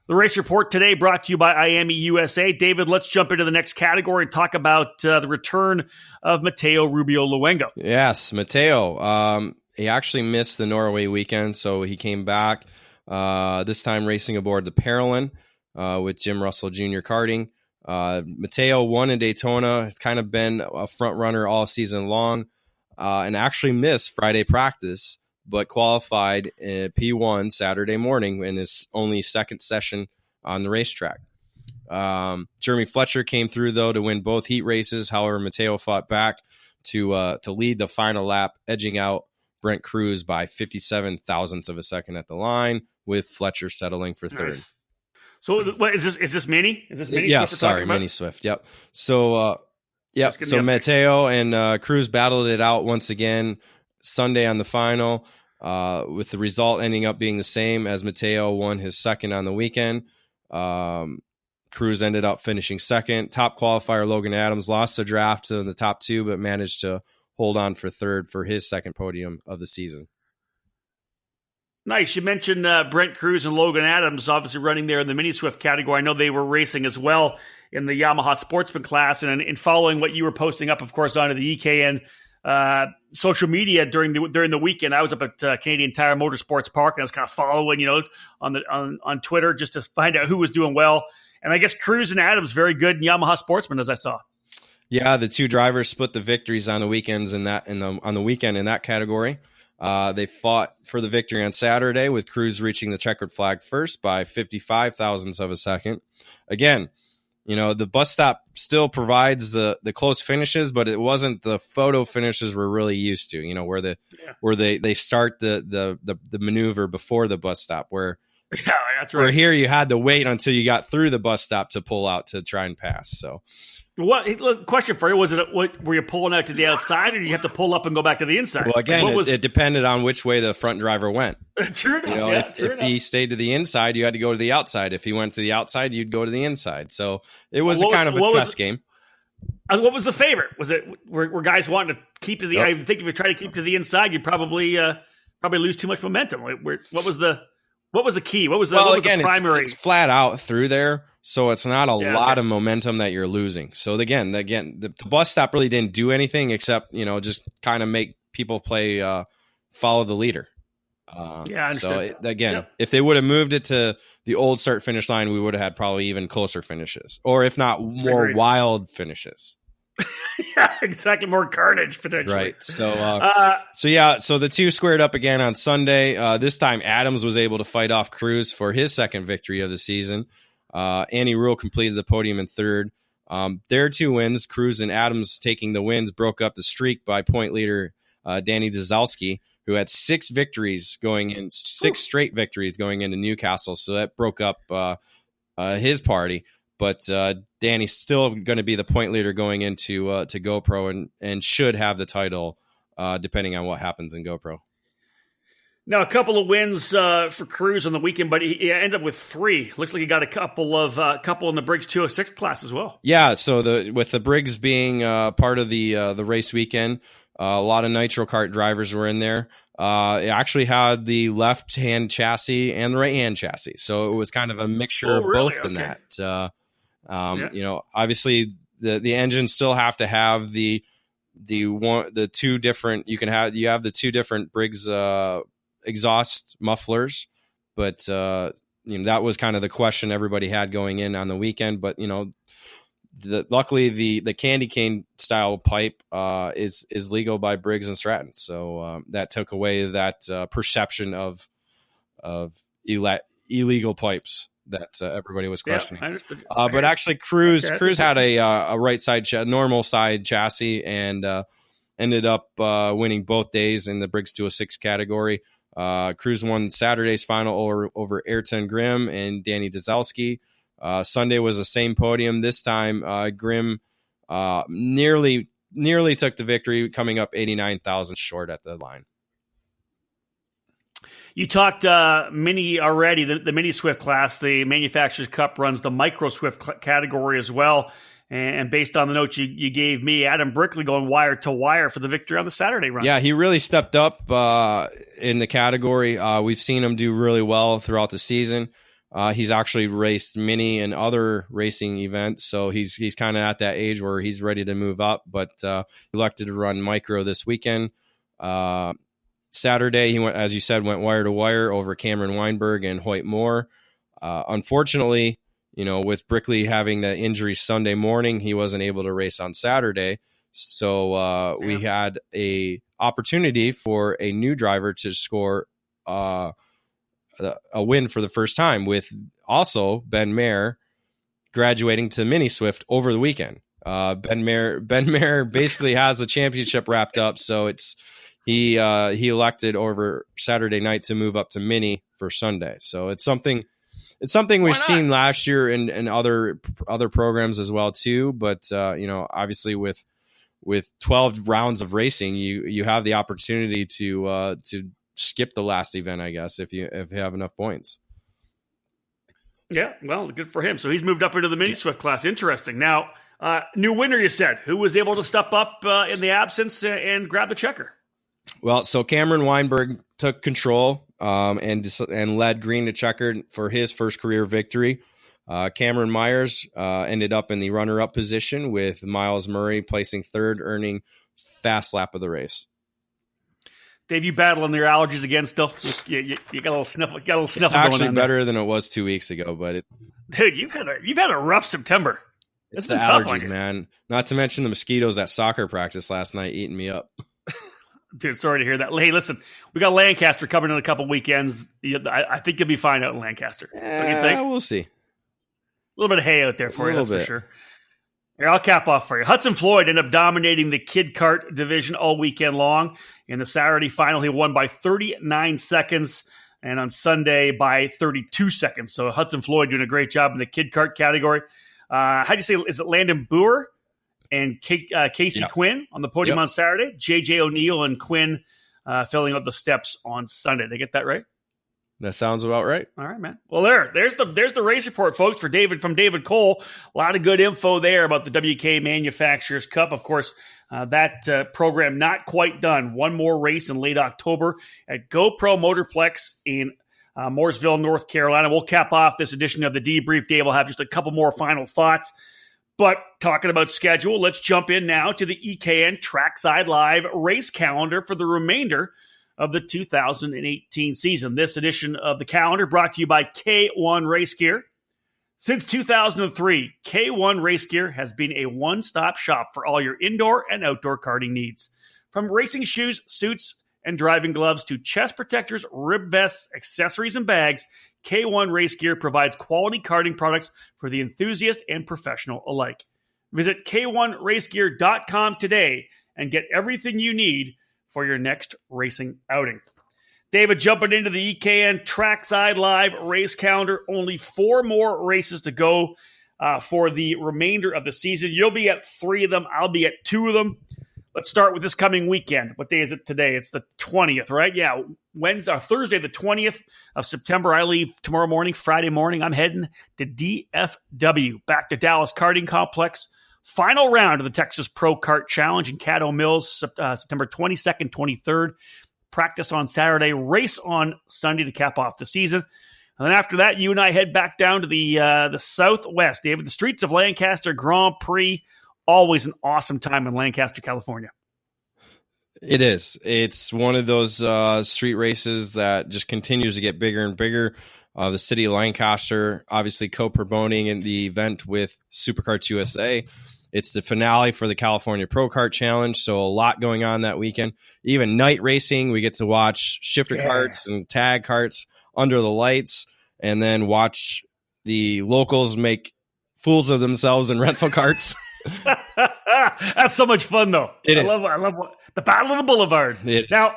the race report today brought to you by IAME USA. David, let's jump into the next category and talk about the return of Matteo Rubio Luengo. Yes, Matteo. He actually missed the Norway weekend, so he came back, this time racing aboard the Parolin with Jim Russell Jr. Karting. Matteo won in Daytona. It's kind of been a front runner all season long, and actually missed Friday practice, but qualified in P1 Saturday morning in his only second session on the racetrack. Jeremy Fletcher came through, though, to win both heat races. However, Matteo fought back to lead the final lap, edging out Brent Cruz by 57 thousandths of a second at the line, with Fletcher settling for third. Nice. So what is this? Is this Mini? Is this Mini? Yeah, Swift sorry, Mini Swift. Yep. So, So Matteo and Cruz battled it out once again Sunday on the final, with the result ending up being the same, as Matteo won his second on the weekend. Cruz ended up finishing second. Top qualifier Logan Adams lost the draft to the top two, but managed to hold on for third for his second podium of the season. Nice. You mentioned Brent Cruz and Logan Adams, obviously running there in the Mini Swift category. I know they were racing as well in the Yamaha Sportsman class. And in following what you were posting up, of course, onto the EKN social media during the weekend, I was up at Canadian Tire Motorsports Park, and I was kind of following, on Twitter, just to find out who was doing well. And I guess Cruz and Adams very good in Yamaha Sportsman, as I saw. Yeah, the two drivers split the victories on the weekends on the weekend in that category. They fought for the victory on Saturday, with Cruz reaching the checkered flag first by 55 thousandths of a second. Again, the bus stop still provides the close finishes, but it wasn't the photo finishes we're really used to, where they start the maneuver before the bus stop, where that's right. Where here you had to wait until you got through the bus stop to pull out to try and pass. So question for you, were you pulling out to the outside, or did you have to pull up and go back to the inside? Well, again, it depended on which way the front driver went. True enough. If he stayed to the inside, you had to go to the outside. If he went to the outside, you'd go to the inside. So it was a chess game. What was the favorite? Was it were guys wanting to keep to the? Yep. I think if you try to keep to the inside, you'd probably lose too much momentum. What was the key? What was the primary? It's flat out through there, so it's not a lot of momentum that you're losing. So again, the bus stop really didn't do anything except just kind of make people play follow the leader. I understood. So if they would have moved it to the old start finish line, we would have had probably even closer finishes, or if not more wild finishes. Yeah, exactly. More carnage potentially. Right. So the two squared up again on Sunday. This time Adams was able to fight off Cruz for his second victory of the season. Annie Rule completed the podium in third. Their two wins, Cruz and Adams taking the wins, broke up the streak by point leader Danny Dzalski, who had six straight victories going into Newcastle. So that broke up his party. But Danny's still going to be the point leader going into to GoPro and should have the title depending on what happens in GoPro. Now, a couple of wins for Cruz on the weekend, but he ended up with three. Looks like he got a couple in the Briggs 206 class as well. Yeah, so with the Briggs being part of the race weekend, a lot of nitro kart drivers were in there. It actually had the left-hand chassis and the right-hand chassis, so it was kind of a mixture of both in that. Obviously the engines still have to have the two different. You have the two different Briggs exhaust mufflers, but that was kind of the question everybody had going in on the weekend. But luckily the candy cane style pipe is legal by Briggs and Stratton, so that took away that perception of illegal pipes that everybody was questioning. Yeah, I understood. But actually, Cruz had a right side normal side chassis and ended up winning both days in the Briggs 206 category. Cruz won Saturday's final over Ayrton Grimm and Danny Dzalski. Sunday was the same podium. This time, Grimm nearly took the victory, coming up 89,000 short at the line. You talked Mini already, the Mini Swift class. The Manufacturers Cup runs the Micro Swift category as well. And based on the notes you gave me, Adam Brickley going wire to wire for the victory on the Saturday run. Yeah, he really stepped up in the category. We've seen him do really well throughout the season. He's actually raced Mini and other racing events, so he's kind of at that age where he's ready to move up, but elected to run Micro this weekend. Saturday, he went, as you said, went wire to wire over Cameron Weinberg and Hoyt Moore. Unfortunately, with Brickley having the injury Sunday morning, he wasn't able to race on Saturday. So we had a opportunity for a new driver to score a win for the first time, with also Ben Mayer graduating to Mini Swift over the weekend. Ben Mayer basically has the championship wrapped up, so he elected over Saturday night to move up to Mini for Sunday. So it's something we've seen last year in other programs as well too. But obviously with 12 rounds of racing, you have the opportunity to skip the last event, I guess, if you have enough points. Yeah, well, good for him. So he's moved up into the Mini Swift class. Interesting. Now, new winner, you said. Who was able to step up in the absence and grab the checker? Well, so Cameron Weinberg took control and led green to checkered for his first career victory. Cameron Myers ended up in the runner-up position, with Miles Murray placing third, earning fast lap of the race. Dave, you battling your allergies again still? You got a little sniffle. It's actually better than it was 2 weeks ago, but dude, you've had a rough September. It's the allergies, man. Not to mention the mosquitoes at soccer practice last night eating me up. Dude, sorry to hear that. Hey, listen, we got Lancaster coming in a couple weekends. I think you'll be fine out in Lancaster. What do you think? We'll see. A little bit of hay out there for you, that's for sure. Here, I'll cap off for you. Hudson Floyd ended up dominating the kid kart division all weekend long. In the Saturday final, he won by 39 seconds, and on Sunday by 32 seconds. So Hudson Floyd doing a great job in the kid kart category. How do you say, is it Landon Boer and Casey Quinn on the podium on Saturday? J.J. O'Neill and Quinn filling out the steps on Sunday. Did I get that right? That sounds about right. All right, man. Well, there's the race report, folks, from David Cole. A lot of good info there about the WK Manufacturers Cup. Of course, that program not quite done. One more race in late October at GoPro Motorplex in Mooresville, North Carolina. We'll cap off this edition of the Debrief. Dave will have just a couple more final thoughts. But talking about schedule, let's jump in now to the EKN Trackside Live race calendar for the remainder of the 2018 season. This edition of the calendar brought to you by K1 Race Gear. Since 2003, K1 Race Gear has been a one-stop shop for all your indoor and outdoor karting needs. From racing shoes, suits, and driving gloves to chest protectors, rib vests, accessories, and bags, K1 Race Gear provides quality karting products for the enthusiast and professional alike. Visit K1RaceGear.com today and get everything you need for your next racing outing. David, jumping into the EKN Trackside Live race calendar. Only 4 more races to go for the remainder of the season. You'll be at 3 of them. I'll be at 2 of them. Let's start with this coming weekend. What day is it today? It's the 20th, right? Yeah, Thursday, the 20th of September. I leave tomorrow morning, Friday morning. I'm heading to DFW, back to Dallas Karting Complex. Final round of the Texas Pro Kart Challenge in Caddo Mills, September 22nd, 23rd. Practice on Saturday, race on Sunday to cap off the season. And then after that, you and I head back down to the Southwest, David. The streets of Lancaster Grand Prix. Always an awesome time in Lancaster, California. It is. It's one of those street races that just continues to get bigger and bigger. The city of Lancaster, obviously co-promoting in the event with Superkarts USA. It's the finale for the California Pro Kart Challenge, so a lot going on that weekend. Even night racing, we get to watch shifter karts and tag karts under the lights, and then watch the locals make fools of themselves in rental karts. That's so much fun, though. I love the Battle of the Boulevard. Now,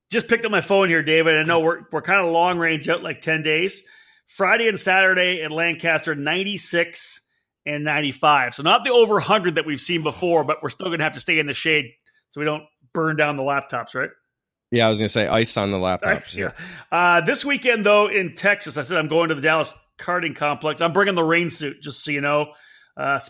just picked up my phone here, David. I know we're kind of long range out, like 10 days. Friday and Saturday at Lancaster, 96 and 95. So not the over 100 that we've seen before, but we're still going to have to stay in the shade so we don't burn down the laptops, right? Yeah, I was going to say ice on the laptops. Yeah. This weekend, though, in Texas, I said I'm going to the Dallas Karting Complex. I'm bringing the rain suit, just so you know.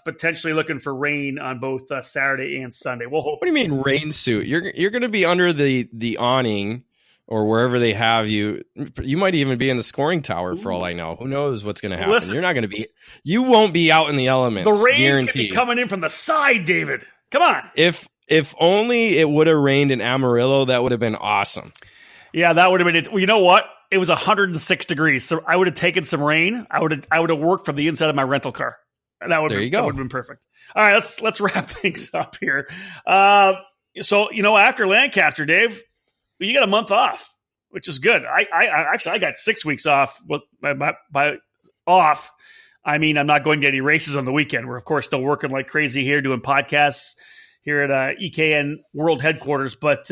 Potentially looking for rain on both Saturday and Sunday. We'll hope. What do you mean rain suit? You're going to be under the awning or wherever they have you. You might even be in the scoring tower for all I know. Who knows what's going to happen? Listen, you're not going to be. You won't be out in the elements. The rain guaranteed. could be coming in from the side, David. Come on. If only it would have rained in Amarillo, that would have been awesome. Yeah, that would have been it. Well, you know what? It was 106 degrees, so I would have taken some rain. I would have worked from the inside of my rental car. That would have been perfect. All right, let's wrap things up here. So after Lancaster, Dave, you got a month off, which is good. I got 6 weeks off. Well, by off, I mean I'm not going to any races on the weekend. We're of course still working like crazy here, doing podcasts here at EKN World Headquarters. But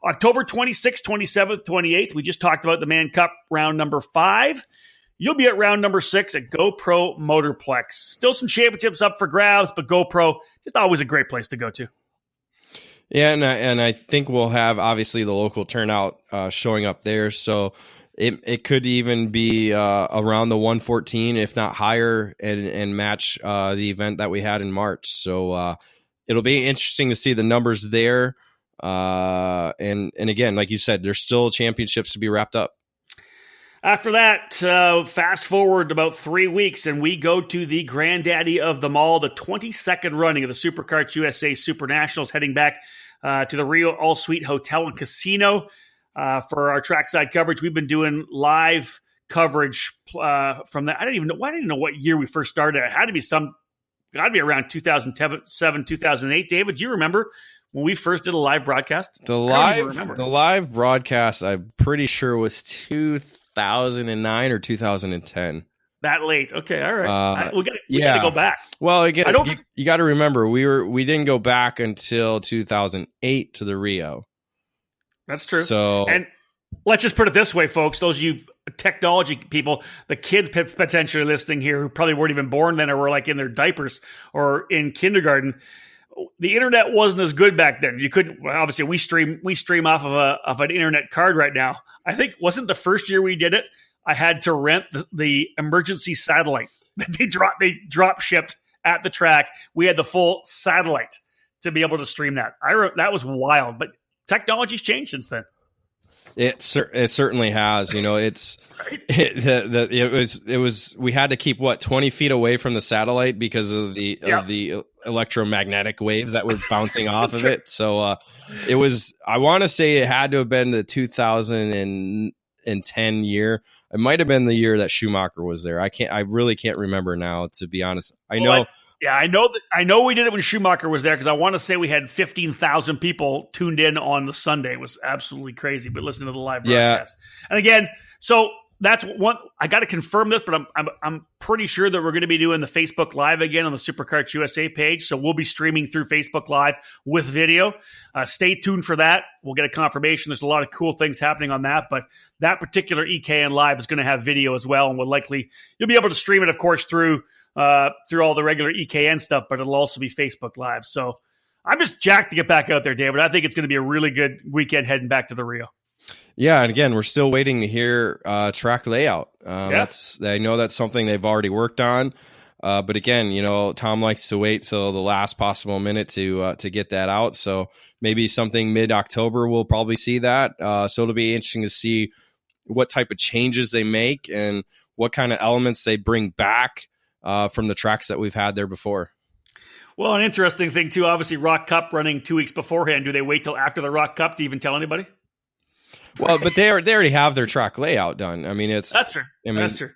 October 26th, 27th, 28th, we just talked about the Man Cup round number 5. You'll be at round number 6 at GoPro Motorplex. Still some championships up for grabs, but GoPro, just always a great place to go to. Yeah, and I think we'll have, obviously, the local turnout showing up there. So it could even be around the 114, if not higher, and match the event that we had in March. So it'll be interesting to see the numbers there. And again, like you said, there's still championships to be wrapped up. After that, fast forward about 3 weeks, and we go to the granddaddy of them all, the 22nd running of the Superkarts USA Super Nationals, heading back to the Rio All Suite Hotel and Casino for our trackside coverage. We've been doing live coverage from that. I didn't even know what year we first started. It had to be around 2007, 2008. David, do you remember when we first did a live broadcast? The live broadcast, I'm pretty sure was 2009 or 2010. That late? Okay, all right. We got to go back. Well, again, you got to remember we didn't go back until 2008 to the Rio. That's true. So, and let's just put it this way, folks. Those of you technology people, the kids potentially listening here who probably weren't even born then or were like in their diapers or in kindergarten. The internet wasn't as good back then. You couldn't. Well, obviously, we stream off of an internet card right now. I think wasn't the first year we did it. I had to rent the emergency satellite that they drop shipped at the track. We had the full satellite to be able to stream that. That was wild, but technology's changed since then. It certainly has. It was we had to keep 20 feet away from the satellite because of the electromagnetic waves that were bouncing off of it. So it was. I want to say it had to have been the 2010 year. It might have been the year that Schumacher was there. I really can't remember now, to be honest. I know we did it when Schumacher was there, because I want to say we had 15,000 people tuned in on the Sunday. It was absolutely crazy, but listen to the live broadcast. And again, so that's one. I got to confirm this, but I'm pretty sure that we're going to be doing the Facebook Live again on the Supercarts USA page. So we'll be streaming through Facebook Live with video. Stay tuned for that. We'll get a confirmation. There's a lot of cool things happening on that, but that particular EKN Live is going to have video as well, and you'll be able to stream it, of course, through all the regular EKN stuff, but it'll also be Facebook Live. So I'm just jacked to get back out there, David. I think it's going to be a really good weekend heading back to the Rio. Yeah, and again, we're still waiting to hear track layout. I know that's something they've already worked on, but again, Tom likes to wait till the last possible minute to get that out. So maybe something mid-October we'll probably see that. So it'll be interesting to see what type of changes they make and what kind of elements they bring back from the tracks that we've had there before. Well, an interesting thing too, obviously Rock Cup running 2 weeks beforehand. Do they wait till after the Rock Cup to even tell anybody? Well, but they already have their track layout done. I mean, that's true. That's true.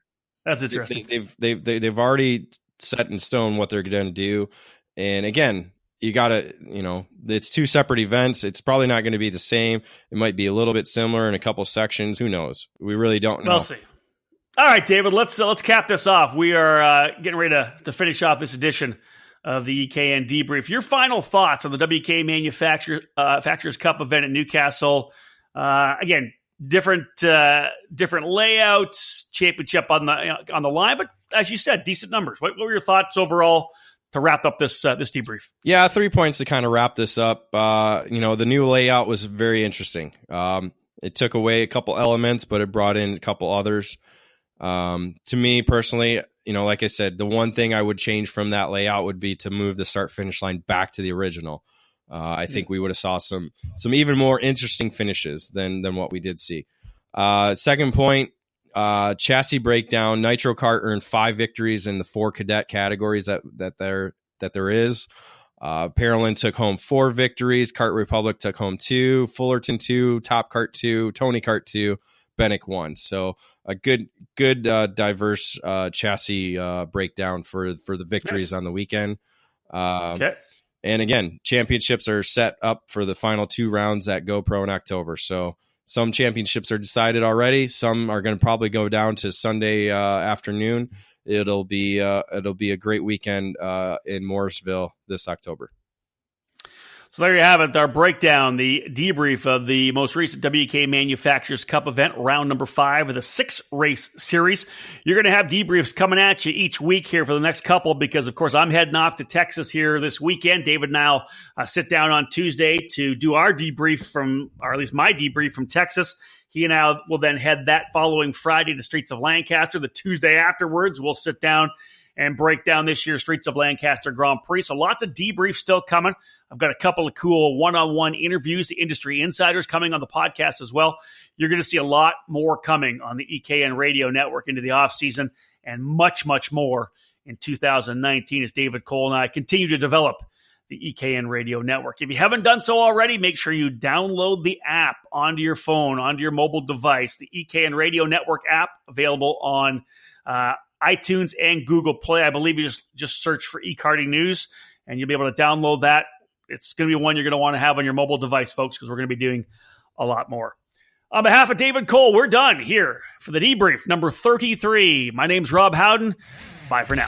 That's interesting. They've already set in stone what they're going to do. And again, you got to, it's 2 separate events. It's probably not going to be the same. It might be a little bit similar in a couple sections. Who knows? We really don't know. We'll see. All right, David, let's cap this off. We are getting ready to finish off this edition of the EKN Debrief. Your final thoughts on the WK Manufacturers Cup event in Newcastle. Again, different layouts, championship on the line, but as you said, decent numbers. What were your thoughts overall to wrap up this debrief? Yeah, 3 points to kind of wrap this up. The new layout was very interesting. It took away a couple elements, but it brought in a couple others. To me personally, like I said, the one thing I would change from that layout would be to move the start-finish line back to the original. I think we would have saw some even more interesting finishes than what we did see. Second point, chassis breakdown. Nitro Kart earned 5 victories in the 4 cadet categories that there is. Parolin took home 4 victories. Kart Republic took home 2. Fullerton 2. Top Kart 2. Tony Kart 2. Bennick 1. So a good diverse chassis breakdown for the victories on the weekend. Okay. And again, championships are set up for the final 2 rounds at GoPro in October. So some championships are decided already. Some are going to probably go down to Sunday afternoon. It'll be a great weekend in Morrisville this October. So there you have it, our breakdown, the debrief of the most recent WK Manufacturers Cup event, round number 5 of the 6-race series. You're going to have debriefs coming at you each week here for the next couple because, of course, I'm heading off to Texas here this weekend. David and I will sit down on Tuesday to do our debrief or at least my debrief from Texas. He and I will then head that following Friday to Streets of Lancaster. The Tuesday afterwards, we'll sit down and break down this year's Streets of Lancaster Grand Prix. So lots of debriefs still coming. I've got a couple of cool one-on-one interviews, the industry insiders coming on the podcast as well. You're going to see a lot more coming on the EKN Radio Network into the offseason and much, much more in 2019 as David Cole and I continue to develop the EKN Radio Network. If you haven't done so already, make sure you download the app onto your phone, onto your mobile device, the EKN Radio Network app available on iTunes and Google Play. I believe you just search for eKarting News and you'll be able to download that. It's going to be one you're going to want to have on your mobile device, folks, because we're going to be doing a lot more. On behalf of David Cole, we're done here for the debrief number 33. My name's Rob Howden. Bye for now.